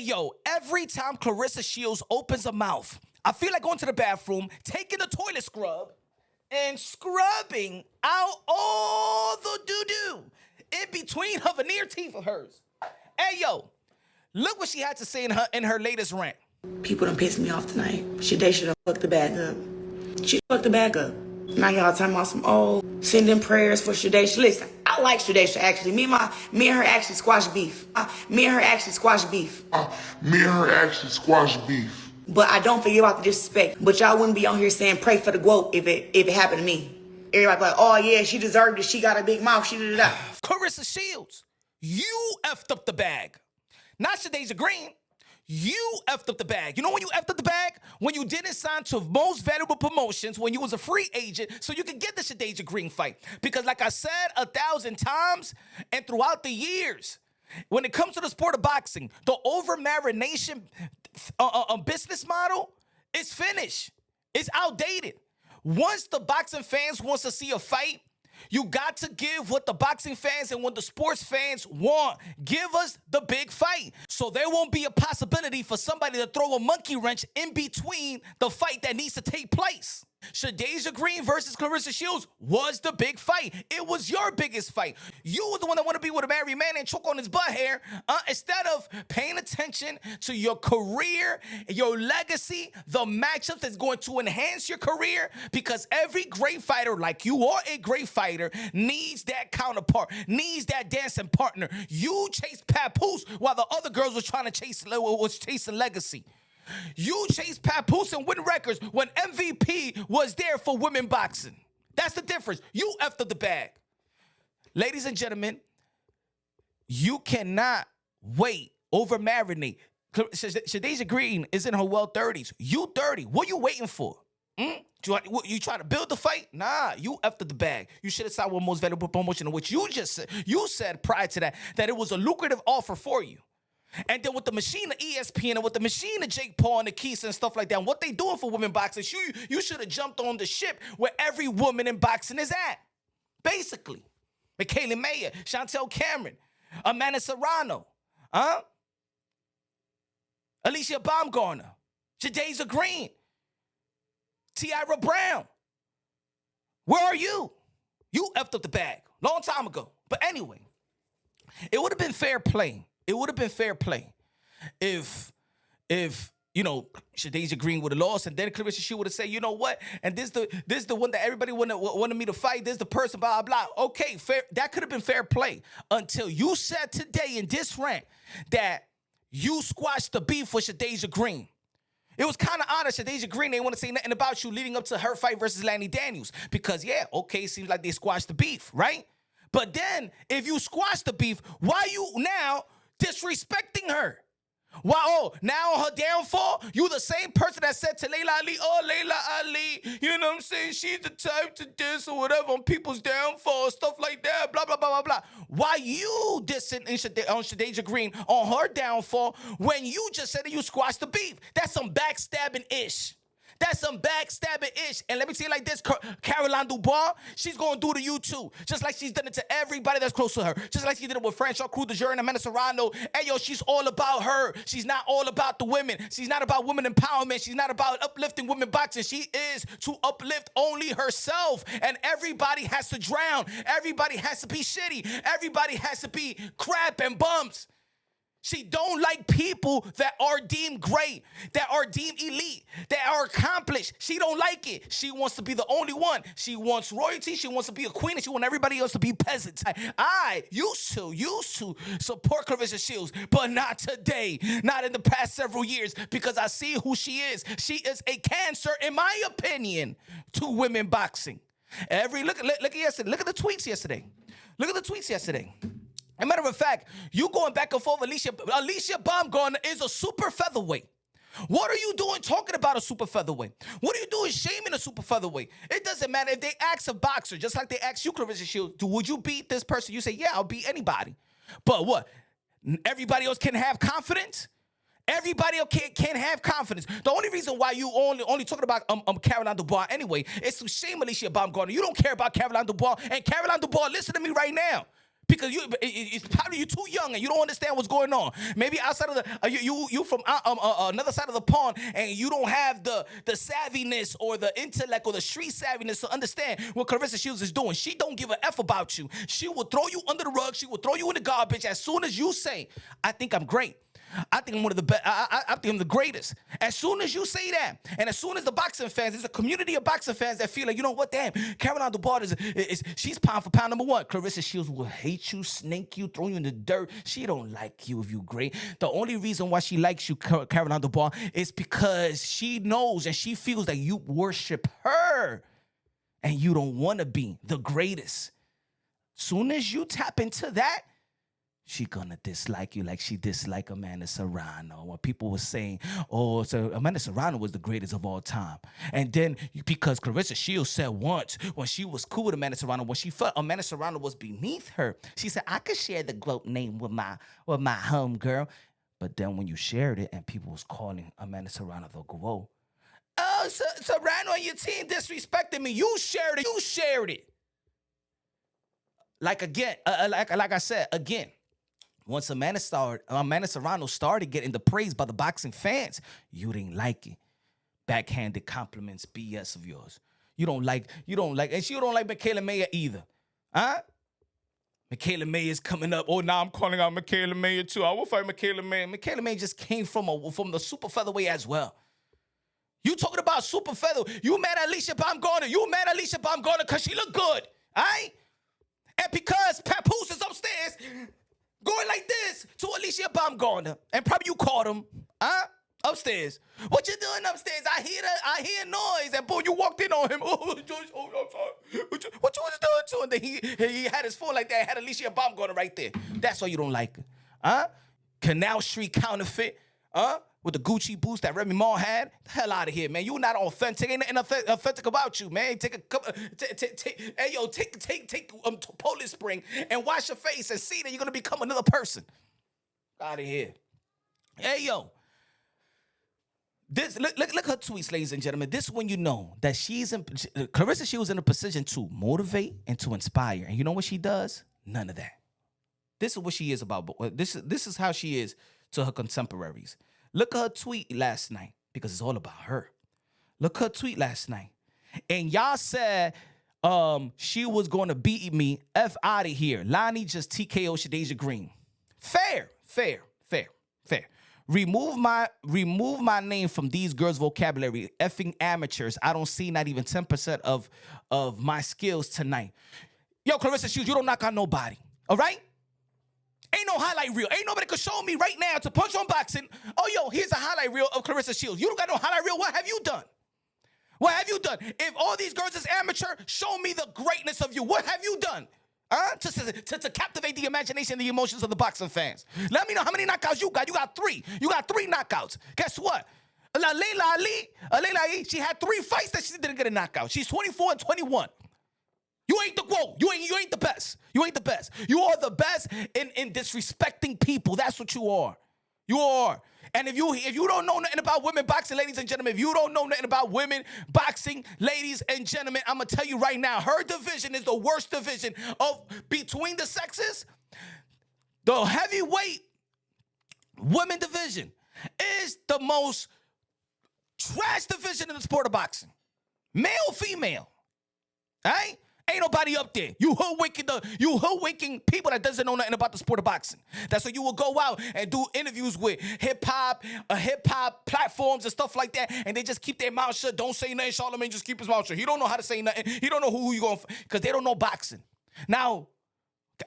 yo, every time Claressa Shields opens her mouth, I feel like going to the bathroom, taking the toilet scrub, and scrubbing out all the doo-doo in between her veneer teeth of hers. Hey, yo, look what she had to say in her latest rant. People done pissed me off tonight. They should have fucked the bag up. She fucked the bag up. Now y'all talking about some sending prayers for Shadasia. Listen, I like Shadasia actually. Me and her actually squash beef. Me and her actually squash beef. But I don't forget about the disrespect. But y'all wouldn't be on here saying pray for the quote if it happened to me. Everybody like, oh yeah, she deserved it. She got a big mouth. She did it up. Claressa Shields, you effed up the bag. Not Shadasia Green. You effed up the bag. You know when you effed up the bag? When you didn't sign to most valuable promotions, when you was a free agent, so you could get the Shadasia Green fight. Because like I said 1,000 times, and throughout the years, when it comes to the sport of boxing, the over-marination business model is finished. It's outdated. Once the boxing fans wants to see a fight, you got to give what the boxing fans and what the sports fans want. Give us the big fight. So there won't be a possibility for somebody to throw a monkey wrench in between the fight that needs to take place. Shadasia Green versus Claressa Shields was the big fight. It was your biggest fight. You were the one that want to be with a married man and choke on his butt hair instead of paying attention to your career, your legacy, the matchup that's going to enhance your career, because every great fighter, like you are a great fighter, needs that counterpart, needs that dancing partner. You chased papoose while the other girls was chasing legacy. You chased papoose and win records when MVP was there for women boxing. That's the difference. You effed up the bag. Ladies and gentlemen, you cannot wait over marinate. Shadasia Green is in her well 30s. You 30. What you waiting for? You trying to build the fight? Nah, you effed up the bag. You should have signed one most valuable promotion, in which you just said. You said prior to that it was a lucrative offer for you. And then with the machine of ESPN and with the machine of Jake Paul and the Keith and stuff like that, and what they doing for women boxing, you should have jumped on the ship where every woman in boxing is at. Basically. Michaela Mayer, Chantel Cameron, Amanda Serrano, Alicia Baumgartner, Shadasia Green, Tiara Brown. Where are you? You effed up the bag long time ago. But anyway, it would have been fair play. It would have been fair play if you know, Shadasia Green would have lost, and then Claressa Shields would have said, you know what? And this the one that everybody wanted me to fight. This the person, blah, blah. Okay, fair. That could have been fair play until you said today in this rant that you squashed the beef with Shadasia Green. It was kind of odd that Shadasia Green didn't want to say nothing about you leading up to her fight versus Lani Daniels. Because, yeah, okay, it seems like they squashed the beef, right? But then, if you squash the beef, why you now disrespecting her? Why, now on her downfall, you the same person that said to Layla Ali, Layla Ali, you know what I'm saying? She's the type to diss or whatever on people's downfall, stuff like that, blah, blah, blah, blah, blah. Why you dissing on Shadasia Green on her downfall when you just said that you squashed the beef? That's some backstabbing-ish. That's some backstabbing-ish. And let me tell you like this, Caroline Dubois, she's going to do to you too. Just like she's done it to everybody that's close to her. Just like she did it with Francois Cruz de Jure and Amanda Serrano. Hey, yo, she's all about her. She's not all about the women. She's not about women empowerment. She's not about uplifting women boxing. She is to uplift only herself. And everybody has to drown. Everybody has to be shitty. Everybody has to be crap and bums. She don't like people that are deemed great, that are deemed elite, that are accomplished. She don't like it. She wants to be the only one. She wants royalty. She wants to be a queen, and she wants everybody else to be peasants. I used to support Claressa Shields, but not today, not in the past several years, because I see who she is. She is a cancer, in my opinion, to women boxing. Look at yesterday. Look at the tweets yesterday. Look at the tweets yesterday. As a matter of fact, you going back and forth, Alicia Baumgartner is a super featherweight. What are you doing talking about a super featherweight? What are you doing shaming a super featherweight? It doesn't matter. If they ask a boxer, just like they ask you, Claressa Shields, would you beat this person? You say, yeah, I'll beat anybody. But what? Everybody else can have confidence? Everybody can't have confidence. The only reason why you only talking about Caroline Dubois anyway is to shame Alicia Baumgartner. You don't care about Caroline Dubois. And Caroline Dubois, listen to me right now. Because it's probably you're too young and you don't understand what's going on. Maybe outside of the you from another side of the pond and you don't have the savviness or the intellect or the street savviness to understand what Claressa Shields is doing. She don't give a F about you. She will throw you under the rug. She will throw you in the garbage as soon as you say, "I think I'm great. I think I'm one of the best. I think I'm the greatest." As soon as you say that, and as soon as the boxing fans, there's a community of boxing fans that feel like, you know what, damn, Caroline Dubois she's pound for pound number one. Claressa Shields will hate you, snake you, throw you in the dirt. She don't like you if you great. The only reason why she likes you, Caroline Dubois, is because she knows and she feels that you worship her, and you don't want to be the greatest. Soon as you tap into that, she gonna dislike you like she disliked Amanda Serrano. When people were saying, "Oh, so Amanda Serrano was the greatest of all time," and then because Claressa Shields said once when she was cool with Amanda Serrano, when she felt Amanda Serrano was beneath her, she said, "I could share the GOAT name with my homegirl." But then when you shared it and people was calling Amanda Serrano the GOAT, "Oh, Serrano and your team disrespected me. You shared it. You shared it." Like again, like I said again. Once Amanda Serrano started getting the praise by the boxing fans, you didn't like it. Backhanded compliments, BS of yours. You don't like, and she don't like Michaela Mayer either. Huh? Michaela Mayer is coming up. Oh, now I'm calling out Michaela Mayer too. I will fight Michaela Mayer. Michaela Mayer just came from the super featherweight as well. You talking about super featherweight. You mad at Alicia Baumgartner. You mad at Alicia Baumgartner because she look good. All right? And because Papoose is upstairs going like this to Alicia Baumgartner, and probably you caught him, upstairs. What you doing upstairs? I hear noise, and boy, you walked in on him. Oh, George, I'm sorry. What you was doing to him? And then he had his phone like that, had Alicia Baumgartner right there. That's why you don't like her, Canal Street counterfeit, with the Gucci boots that Remy Ma had. The hell out of here, man. You not authentic. Ain't nothing authentic about you, man. Take Polish Spring and wash your face and see that you're gonna become another person. Out of here. Hey, yo. This look her tweets, ladies and gentlemen. This is when you know that Claressa Shields in a position to motivate and to inspire. And you know what she does? None of that. This is what she is about. This is how she is to her contemporaries. Look at her tweet last night, because it's all about her. Look at her tweet last night. And y'all said she was going to beat me. F out of here. Lani just TKO Shadasia Green. Fair. Remove my name from these girls' vocabulary. Effing amateurs. I don't see not even 10% of my skills tonight. Yo, Claressa Shields, you don't knock out nobody. All right? Ain't no highlight reel. Ain't nobody could show me right now to Punch on Boxing. Oh, yo, here's a highlight reel of Claressa Shields. You don't got no highlight reel. What have you done? What have you done? If all these girls is amateur, show me the greatness of you. What have you done? To captivate the imagination and the emotions of the boxing fans. Let me know how many knockouts you got. You got 3. You got 3 knockouts. Guess what? Layla Ali, she had 3 fights that she didn't get a knockout. She's 24 and 21. You ain't the GOAT. You ain't the best. You ain't the best. You are the best in disrespecting people. That's what you are. You are. And if you don't know nothing about women boxing, ladies and gentlemen, if you don't know nothing about women boxing, ladies and gentlemen, I'm going to tell you right now, her division is the worst division of between the sexes. The heavyweight women division is the most trash division in the sport of boxing. Male, female. All right? Ain't nobody up there. You hoodwinking people that doesn't know nothing about the sport of boxing. That's why you will go out and do interviews with hip hop platforms and stuff like that, and they just keep their mouth shut. Don't say nothing. Charlamagne just keep his mouth shut. He don't know how to say nothing. He don't know who you going, because they don't know boxing. Now,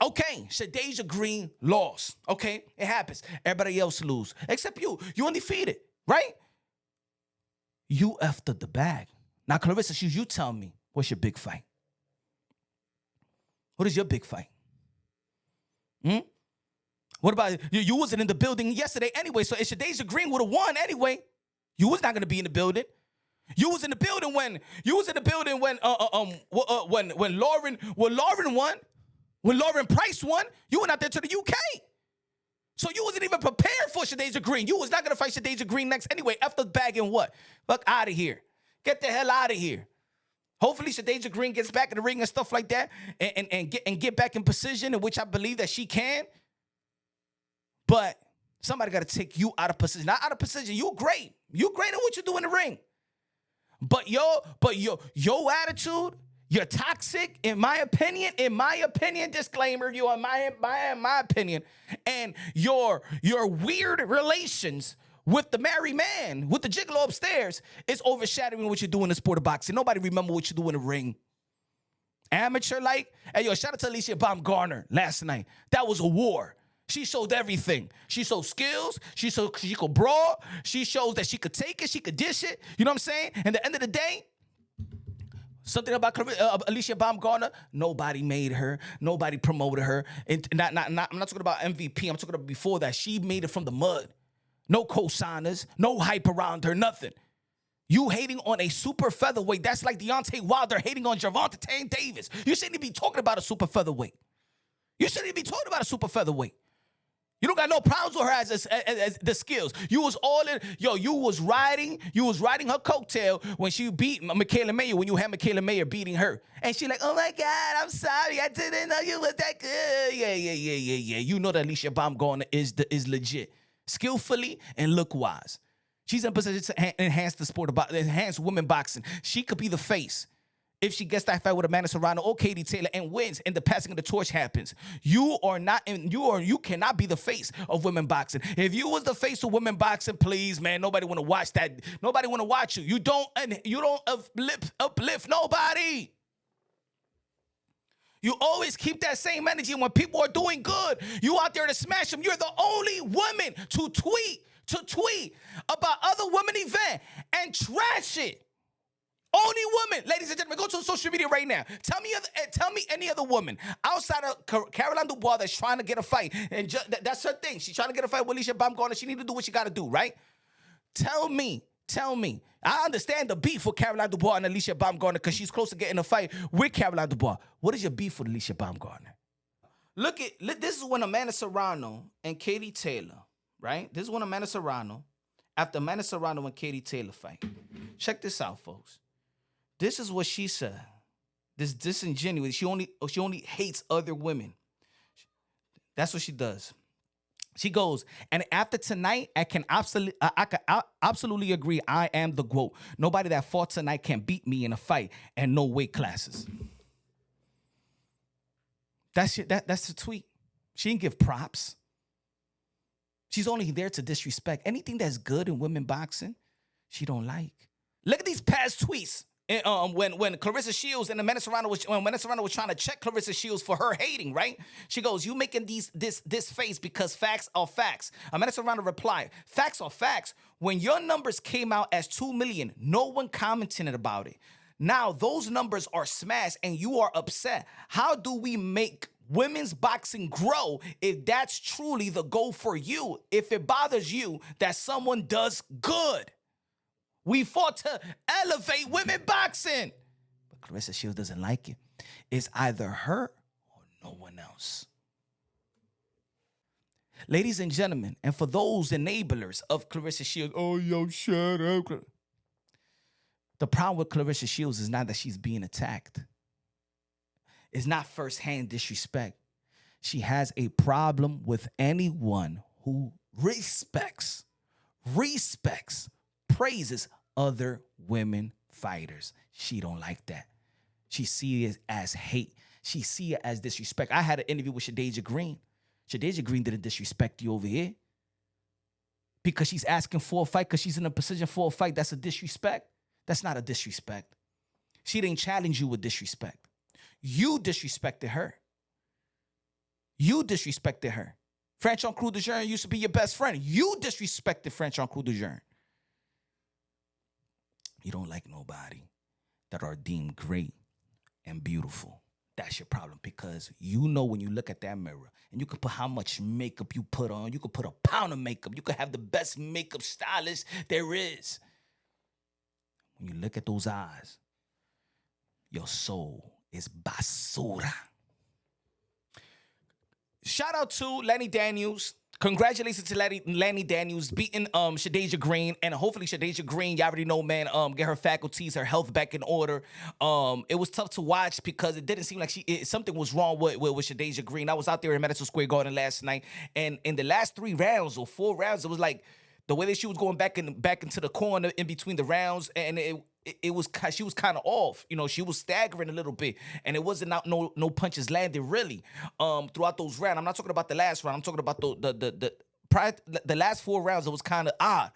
okay, Shadasia Green lost. Okay, it happens. Everybody else lose except you. You undefeated, right? You effed up the bag. Now, Claressa Shields, you tell me, what's your big fight? What is your big fight? What about you? You wasn't in the building yesterday anyway, so if Shadasia Green would have won anyway, you was not going to be in the building. You was in the building when Lauren won, when Lauren Price won. You went out there to the UK, so you wasn't even prepared for Shadasia Green. You was not going to fight Shadasia Green next anyway. After bagging what? Fuck out of here. Get the hell out of here. Hopefully, Shadasia Green gets back in the ring and stuff like that, and get back in position, in which I believe that she can. But somebody got to take you out of position. Not out of position. You're great. You're great at what you do in the ring. But your attitude, you're toxic, in my opinion, disclaimer, you are my opinion, and your weird relations with the married man, with the gigolo upstairs, is overshadowing what you do in the sport of boxing. Nobody remember what you do in the ring. Amateur like, hey yo, shout out to Alicia Baumgartner last night. That was a war. She showed everything. She showed skills. She could brawl. She shows that she could take it. She could dish it. You know what I'm saying? And at the end of the day, something about Alicia Baumgartner, nobody made her. Nobody promoted her. And I'm not talking about MVP. I'm talking about before that. She made it from the mud. No co-signers. No hype around her. Nothing. You hating on a super featherweight. That's like Deontay Wilder hating on Gervonta Tank Davis. You shouldn't be talking about a super featherweight. You shouldn't be talking about a super featherweight. You don't got no problems with her as the skills. You was all in, you was riding her coattail when she beat Michaela Mayer, when you had Michaela Mayer beating her. And she like, oh my God, I'm sorry, I didn't know you was that good. Yeah. You know that Alicia Baumgartner is legit. Skillfully and look-wise. She's in position to enhance the sport of enhance women boxing. She could be the face. If she gets that fight with Amanda Serrano or Katie Taylor and wins, and the passing of the torch happens, you cannot be the face of women boxing. If you was the face of women boxing, please, man, nobody want to watch that. Nobody want to watch you. You don't uplift nobody. You always keep that same energy, and when people are doing good, you out there to smash them. You're the only woman to tweet about other women event and trash it. Only woman, ladies and gentlemen, go to social media right now. Tell me any other woman outside of Caroline Dubois that's trying to get a fight, and that's her thing. She's trying to get a fight with Alicia Baumgartner. She need to do what she got to do, right? Tell me. I understand the beef with Caroline Dubois and Alicia Baumgartner because she's close to getting a fight with Caroline Dubois. What is your beef with Alicia Baumgartner? This is when Amanda Serrano and Katie Taylor, right? This is when Amanda Serrano, after Amanda Serrano and Katie Taylor fight. Check this out, folks. This is what she said. This disingenuous. She only hates other women. That's what she does. She goes, and after tonight, I can absolutely agree. I am the GOAT. Nobody that fought tonight can beat me in a fight, and no weight classes. That's the tweet. She didn't give props. She's only there to disrespect. Anything that's good in women boxing, she don't like. Look at these past tweets. When Claressa Shields and Amanda Serrano was trying to check Claressa Shields for her hating, right? She goes, "You making this face because facts are facts." Amanda Serrano replied, "Facts are facts. When your numbers came out as 2 million, no one commented about it. Now those numbers are smashed and you are upset. How do we make women's boxing grow if that's truly the goal for you? If it bothers you that someone does good. We fought to elevate women boxing." But Claressa Shields doesn't like it. It's either her or no one else. Ladies and gentlemen, and for those enablers of Claressa Shields, oh, yo, shut up. The problem with Claressa Shields is not that she's being attacked. It's not firsthand disrespect. She has a problem with anyone who respects, praises other women fighters. She don't like that. She sees it as hate. She sees it as disrespect. I had an interview with Shadasia Green. Shadasia Green didn't disrespect you over here because she's asking for a fight, because she's in a position for a fight. That's a disrespect. That's not a disrespect. She didn't challenge you with disrespect. You disrespected her. Franchon Crew de Jeune used to be your best friend. You disrespected Franchon Crew de Jeune. You don't like nobody that are deemed great and beautiful. That's your problem, because you know when you look at that mirror and you can put how much makeup you put on. You could put a pound of makeup. You could have the best makeup stylist there is. When you look at those eyes, your soul is basura. Shout out to Lani Daniels. Congratulations to Lani Daniels beating Shadasia Green, and hopefully Shadasia Green, you already know, man, get her faculties, her health back in order. It was tough to watch because it didn't seem like something was wrong with Shadasia Green. I was out there in Madison Square Garden last night, and in the last 3 rounds or 4 rounds, it was like the way that she was going back into the corner in between the rounds, and it was she was kind of off. You know, she was staggering a little bit, and it wasn't out no punches landed really throughout those rounds. I'm not talking about the last round. I'm talking about the last 4 rounds. It was kind of odd.